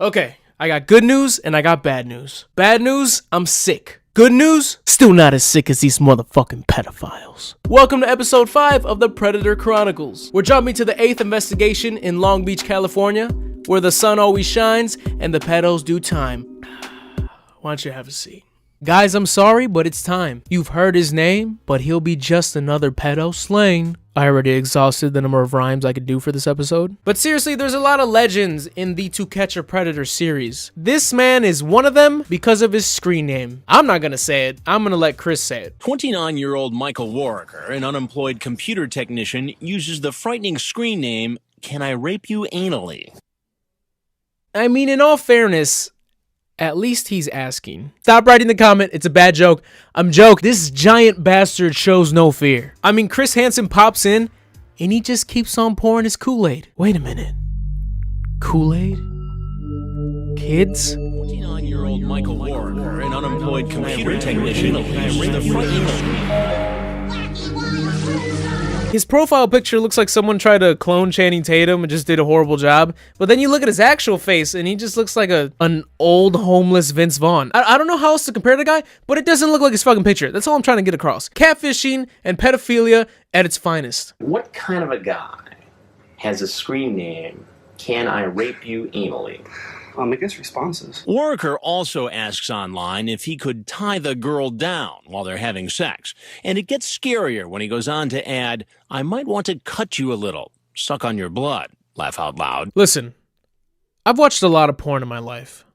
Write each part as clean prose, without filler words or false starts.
Okay, I got good news and I got bad news. Bad news, I'm sick. Good news, still not as sick as these motherfucking pedophiles. Welcome to episode 5 of the Predator Chronicles. We're jumping to the 8th investigation in Long Beach, California, where the sun always shines and the pedos do time. Why don't you have a seat? Guys, I'm sorry, but it's time. You've heard his name, but he'll be just another pedo slain. I already exhausted the number of rhymes I could do for this episode. But seriously, there's a lot of legends in the To Catch a Predator series. This man is one of them because of his screen name. I'm not gonna say it. I'm gonna let Chris say it. 29-year-old Michael Warriker, an unemployed computer technician, uses the frightening screen name, "Can I Rape You Anally?" I mean, in all fairness, at least he's asking. Stop writing the comment. It's a bad joke. I'm joking. This giant bastard shows no fear. I mean, Chris Hansen pops in and he just keeps on pouring his Kool-Aid. Wait a minute. Kool-Aid? Kids? 29-year-old Michael Warriker, an unemployed computer technician, uses the frightening His profile picture looks like someone tried to clone Channing Tatum and just did a horrible job. But then you look at his actual face and he just looks like an old homeless Vince Vaughn. I don't know how else to compare the guy, but it doesn't look like his fucking picture. That's all I'm trying to get across. Catfishing and pedophilia at its finest. What kind of a guy has a screen name, "Can I Rape You Anally"? I guess responses. Warriker also asks online if he could tie the girl down while they're having sex. And it gets scarier when he goes on to add, "I might want to cut you a little, suck on your blood, laugh out loud." Listen, I've watched a lot of porn in my life.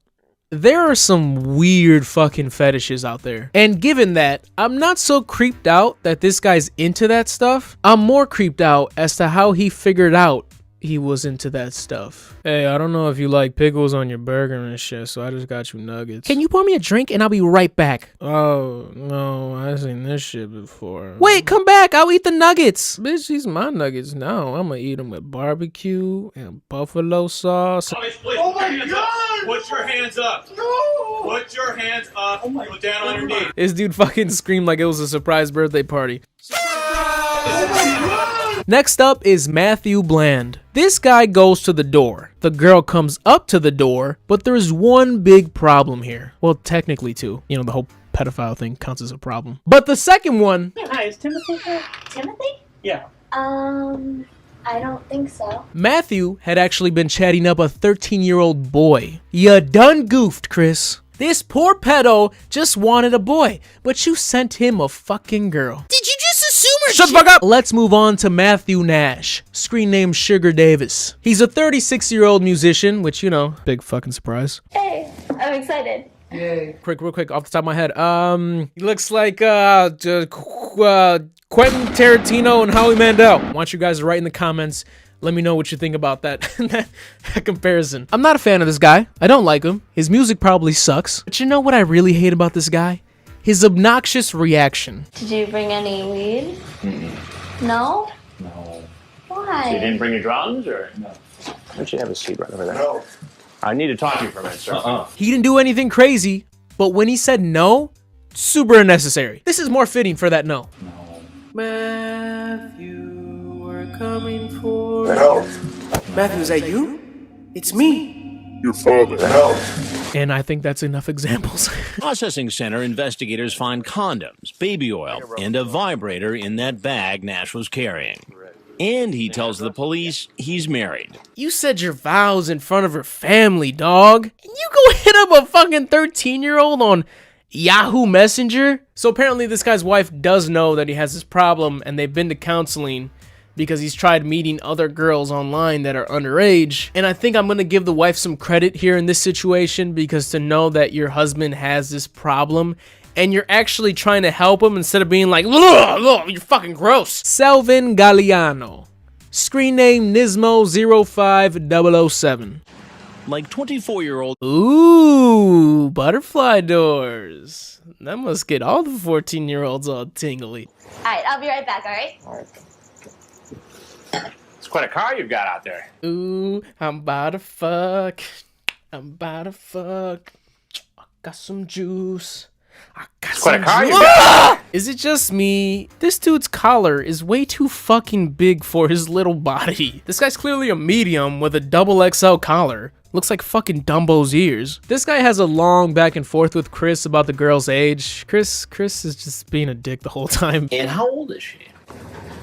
There are some weird fucking fetishes out there. And given that, I'm not so creeped out that this guy's into that stuff. I'm more creeped out as to how he figured out he was into that stuff. Hey, I don't know if you like pickles on your burger and shit, so I just got you nuggets. Can you pour me a drink and I'll be right back? Oh, no, I've seen this shit before. Wait, come back, I'll eat the nuggets. Bitch, these my nuggets now. I'm gonna eat them with barbecue and buffalo sauce. Oh my God! Put your hands up. No! Put your hands up. Oh my, go down on your knee. This dude fucking screamed like it was a surprise birthday party. Oh my God! Next up is Matthew Bland. This guy goes to the door. The girl comes up to the door, but there's one big problem here. Well, technically two. You know, the whole pedophile thing counts as a problem. But the second one... Hi, is Timothy here? Timothy? Yeah. I don't think so. Matthew had actually been chatting up a 13-year-old boy. Ya done goofed, Chris. This poor pedo just wanted a boy, but you sent him a fucking girl. Did you just assume or shut the fuck up? Let's move on to Matthew Nash, screen name Sugar Davis. He's a 36-year-old musician, which, you know, big fucking surprise. Hey, I'm excited. Yay. Real quick, off the top of my head. He looks like Quentin Tarantino and Howie Mandel. I want you guys to write in the comments. Let me know what you think about that, that comparison. I'm not a fan of this guy. I don't like him. His music probably sucks. But you know what I really hate about this guy? His obnoxious reaction. Did you bring any weed? No? No. Why? So you didn't bring your drums, or? No. Why don't you have a seat right over there? No. I need to talk to you for a minute, sir. He didn't do anything crazy, but when he said no, super unnecessary. This is more fitting for that no. No. Matthew, we're coming for... Help. Matthew, is that you? It's me. Your father. Help. And I think that's enough examples. Processing center investigators find condoms, baby oil, and a vibrator in that bag Nash was carrying. And he tells the police he's married. You said your vows in front of her family, dog. And you go hit up a fucking 13-year-old on Yahoo Messenger? So apparently this guy's wife does know that he has this problem, and they've been to counseling because he's tried meeting other girls online that are underage. And I think I'm gonna give the wife some credit here in this situation, because to know that your husband has this problem and you're actually trying to help him instead of being like, ugh, you're fucking gross. Selvin Galliano, screen name Nismo05007. Like 24-year-old... Ooh, butterfly doors. That must get all the 14-year-olds all tingly. Alright, I'll be right back, alright? It's quite a car you've got out there. Ooh, I'm about to fuck. I'm about to fuck. I got some juice. I got Quite a car you got. Is it just me? This dude's collar is way too fucking big for his little body. This guy's clearly a medium with a XXL collar. Looks like fucking Dumbo's ears. This guy has a long back and forth with Chris about the girl's age. Chris is just being a dick the whole time. And how old is she?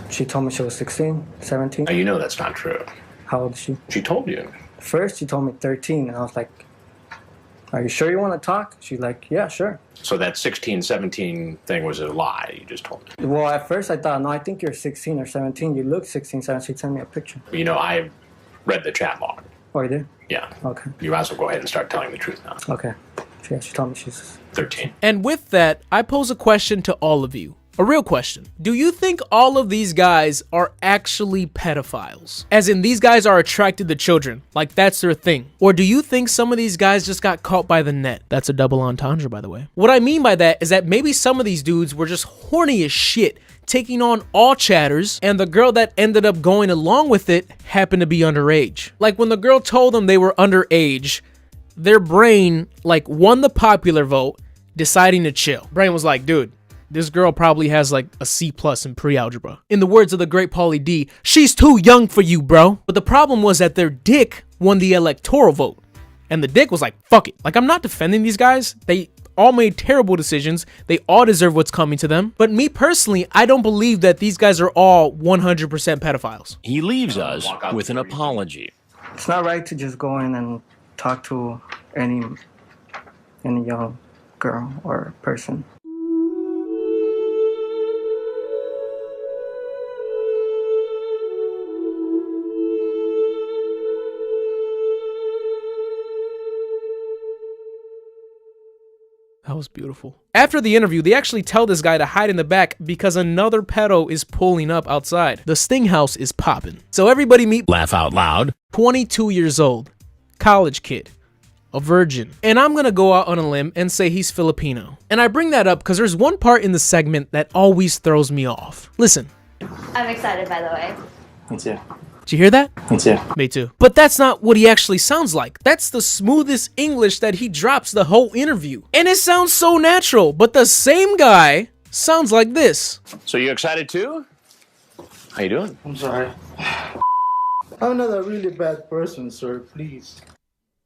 She told me she was 16, 17. Now, you know that's not true. How old is she? She told you. First, she told me 13, and I was like, are you sure you want to talk? She's like, yeah, sure. So that 16, 17 thing was a lie you just told me. Well, at first I thought, no, I think you're 16 or 17. You look 16, 17. She sent me a picture. You know, I read the chat log. Oh, you did? Yeah. Okay. You might as well go ahead and start telling the truth now. Okay. She told me she's 13. And with that, I pose a question to all of you. A real question. Do you think all of these guys are actually pedophiles? As in, these guys are attracted to children, like that's their thing. Or do you think some of these guys just got caught by the net? That's a double entendre, by the way. What I mean by that is that maybe some of these dudes were just horny as shit, taking on all chatters, and the girl that ended up going along with it happened to be underage. Like when the girl told them they were underage, their brain like won the popular vote, deciding to chill. Brain was like, dude, this girl probably has like a C+ in pre-algebra. In the words of the great Pauly D, she's too young for you, bro. But the problem was that their dick won the electoral vote. And the dick was like, fuck it. Like, I'm not defending these guys. They all made terrible decisions. They all deserve what's coming to them. But me personally, I don't believe that these guys are all 100% pedophiles. He leaves us with an apology. It's not right to just go in and talk to any young girl or person. That was beautiful. After the interview, they actually tell this guy to hide in the back because another pedo is pulling up outside. The Sting House is popping. So everybody meet Laugh out loud. 22 years old, college kid, a virgin. And I'm gonna go out on a limb and say he's Filipino. And I bring that up because there's one part in the segment that always throws me off. Listen. I'm excited, by the way. Me too. Did you hear that? Me too. Me too. But that's not what he actually sounds like. That's the smoothest English that he drops the whole interview. And it sounds so natural, but the same guy sounds like this. So you excited too? How you doing? I'm sorry. I'm not a really bad person, sir. Please.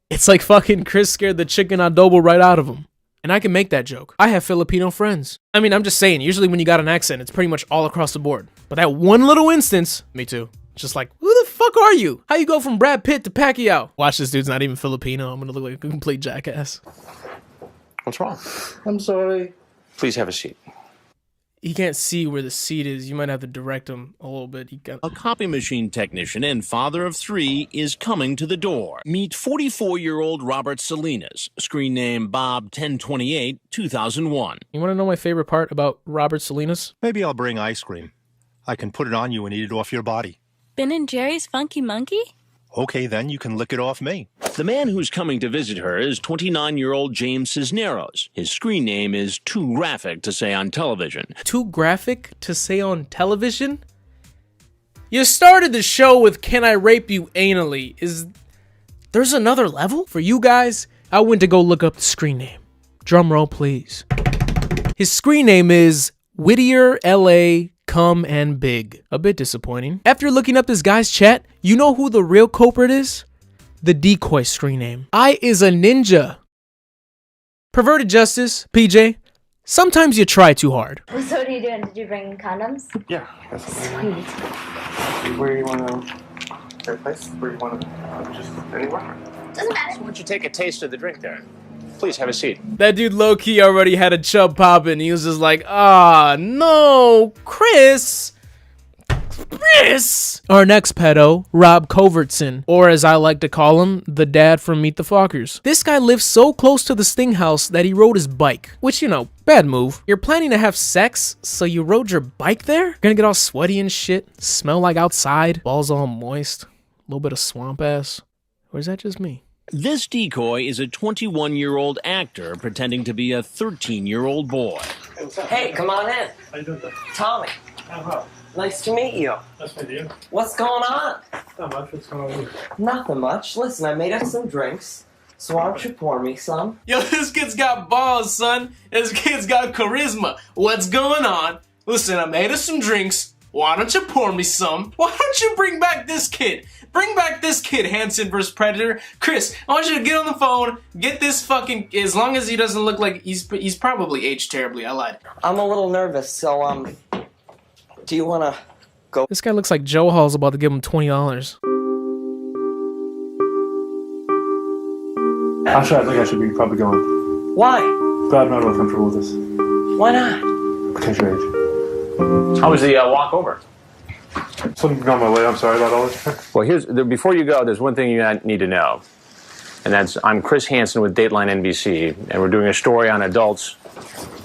It's like fucking Chris scared the chicken adobo right out of him. And I can make that joke. I have Filipino friends. I mean, I'm just saying, usually when you got an accent, it's pretty much all across the board. But that one little instance, me too. Just like, who the fuck are you? How you go from Brad Pitt to Pacquiao? Watch, this dude's not even Filipino. I'm gonna look like a complete jackass. What's wrong? I'm sorry. Please have a seat. He can't see where the seat is. You might have to direct him a little bit. A copy machine technician and father of 3 is coming to the door. Meet 44-year-old Robert Salinas, screen name Bob 1028, 2001. You wanna know my favorite part about Robert Salinas? Maybe I'll bring ice cream. I can put it on you and eat it off your body. Ben and Jerry's Funky Monkey? Okay, then you can lick it off me. The man who's coming to visit her is 29-year-old James Cisneros. His screen name is too graphic to say on television. Too graphic to say on television? You started the show with "Can I rape you anally?" There's another level? For you guys, I went to go look up the screen name. Drum roll, please. His screen name is Whittier LA Come and Big. A bit disappointing. After looking up this guy's chat, you know who the real culprit is? The decoy screen name. I is a ninja. Perverted Justice, PJ, sometimes you try too hard. So what are you doing? Did you bring condoms? Yeah. That's Sweet. where do you want to? That place? Where do you want to? Just anywhere. Doesn't matter. Why don't you take a taste of the drink there? Please have a seat. That dude low-key already had a chub poppin'. He was just like, ah, no, Chris. Our next pedo, Rob Covertson, or as I like to call him, the dad from Meet the Fockers. This guy lives so close to the Sting House that he rode his bike, which, you know, bad move. You're planning to have sex, so you rode your bike there? You're gonna get all sweaty and shit, smell like outside, balls all moist, a little bit of swamp ass. Or is that just me? This decoy is a 21-year-old actor pretending to be a 13-year-old boy. Hey, come on in. How you doing, sir? Tommy, Oh, nice to meet you. nice to meet you. What's going on? Not much. What's going on? Nothing much. Listen, I made up some drinks, so why don't you pour me some? Yo, this kid's got balls, son. This kid's got charisma. What's going on? Listen, I made us some drinks. Why don't you pour me some? Why don't you bring back this kid? Bring back this kid, Hansen vs. Predator. Chris, I want you to get on the phone, get this fucking, as long as he doesn't look like, he's probably aged terribly, I lied. I'm a little nervous, so, do you wanna go? This guy looks like Joe Hall's about to give him $20. Actually, I think I should be probably going. Why? But I'm not really comfortable with this. Why not? Because your age. How was the walk over? Something got my way. I'm sorry about all this. Well, before you go, there's one thing you need to know. And that's, I'm Chris Hansen with Dateline NBC, and we're doing a story on adults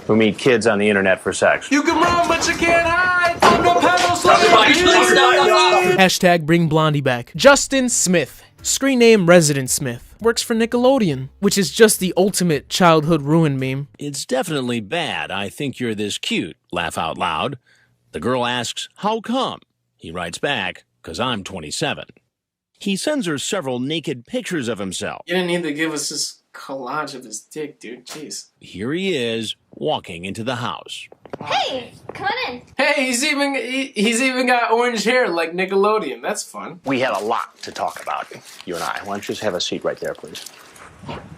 who meet kids on the internet for sex. You can run, but you can't hide from the pedal slayer. Hashtag bring Blondie back. Justin Smith, screen name Resident Smith, works for Nickelodeon, which is just the ultimate childhood ruin meme. It's definitely bad. I think you're this cute. Laugh out loud. The girl asks, how come? He writes back, 'cause I'm 27. He sends her several naked pictures of himself. You didn't need to give us this collage of his dick, dude. Jeez. Here he is, walking into the house. Hey, come on in. Hey, he's even got orange hair like Nickelodeon. That's fun. We had a lot to talk about, you and I. Why don't you just have a seat right there, please?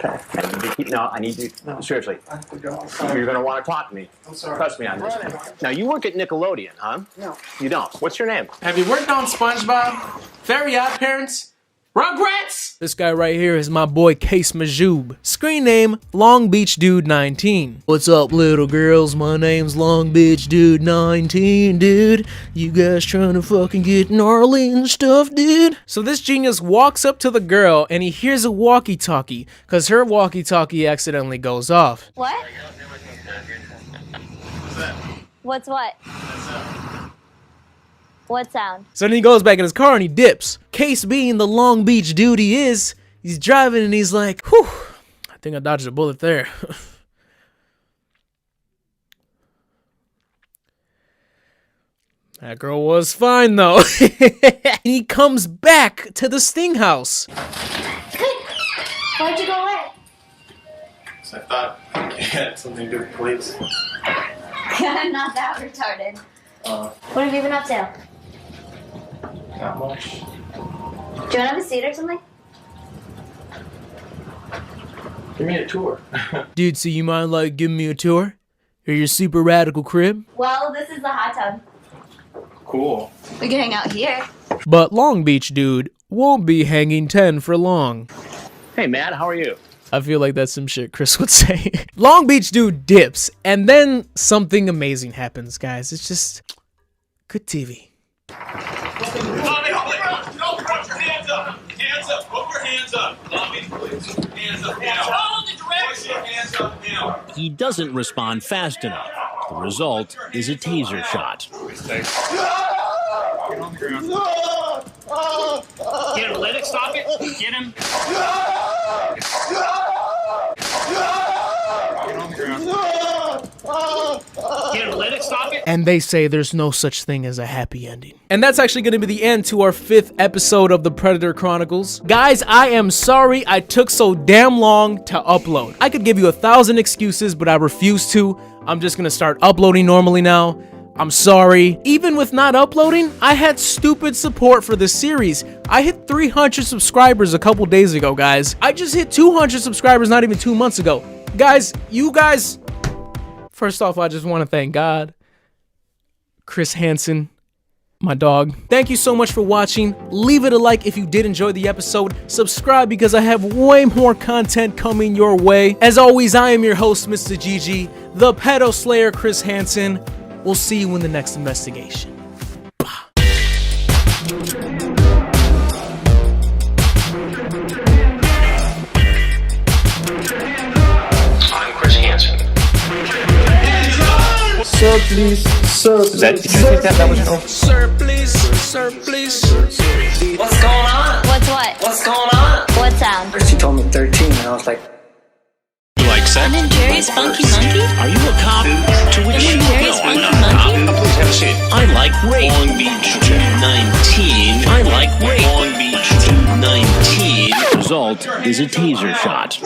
Okay. I need you. No. Seriously. You're going to want to talk to me. I'm sorry. Trust me on this. Now, you work at Nickelodeon, huh? No. You don't. What's your name? Have you worked on SpongeBob? Very Odd Parents? Rugrats? This guy right here is my boy Case Majoub. Screen name, Long Beach Dude 19. What's up, little girls? My name's Long Beach Dude 19, dude. You guys trying to fucking get gnarly and stuff, dude? So this genius walks up to the girl and he hears a walkie-talkie, because her walkie-talkie accidentally goes off. What? What's what? What sound? So then he goes back in his car and he dips. Case being the Long Beach dude he is, he's driving and he's like, whew, I think I dodged a bullet there. That girl was fine though. And he comes back to the Sting house. Why'd you go away? So I thought I had something to do with police. I'm not that retarded. What have you been up to? Not much. Do you want to have a seat or something? Give me a tour. Dude, so you mind like giving me a tour? Or your super radical crib? Well, this is the hot tub. Cool. We can hang out here. But Long Beach dude won't be hanging 10 for long. Hey, Matt, how are you? I feel like that's some shit Chris would say. Long Beach dude dips, and then something amazing happens, guys. It's just good TV. Put your hands up. Hands up. Put your hands up. Hands up now. Put your hands up now. He doesn't respond fast enough. The result is a taser shot. Get him. Let it stop it. Get him. Get him. Let it stop it. And they say there's no such thing as a happy ending. And that's actually going to be the end to our 5th episode of the Predator Chronicles. Guys, I am sorry I took so damn long to upload. I could give you 1,000 excuses, but I refuse to. I'm just going to start uploading normally now. I'm sorry. Even with not uploading, I had stupid support for this series. I hit 300 subscribers a couple days ago, guys. I just hit 200 subscribers not even 2 months ago. Guys, you guys... First off, I just want to thank God, Chris Hansen, my dog. Thank you so much for watching. Leave it a like if you did enjoy the episode. Subscribe because I have way more content coming your way. As always, I am your host, Mista-GG, the pedo slayer, Chris Hansen. We'll see you in the next investigation. I'm Chris Hansen. Sir, please. Sir, please. Sir, please. Sir, please. What's going on? What's what? What's going on? What sound? First he told me 13 and I was like, You like sex? Ben and Jerry's Funky Monkey? Are you a cop? To which Ben and Jerry's I'm Funky not a cop. Monkey? Please have a seat. I like rape. Long Beach 19. I like rape. Long Beach 19. Result is a taser shot.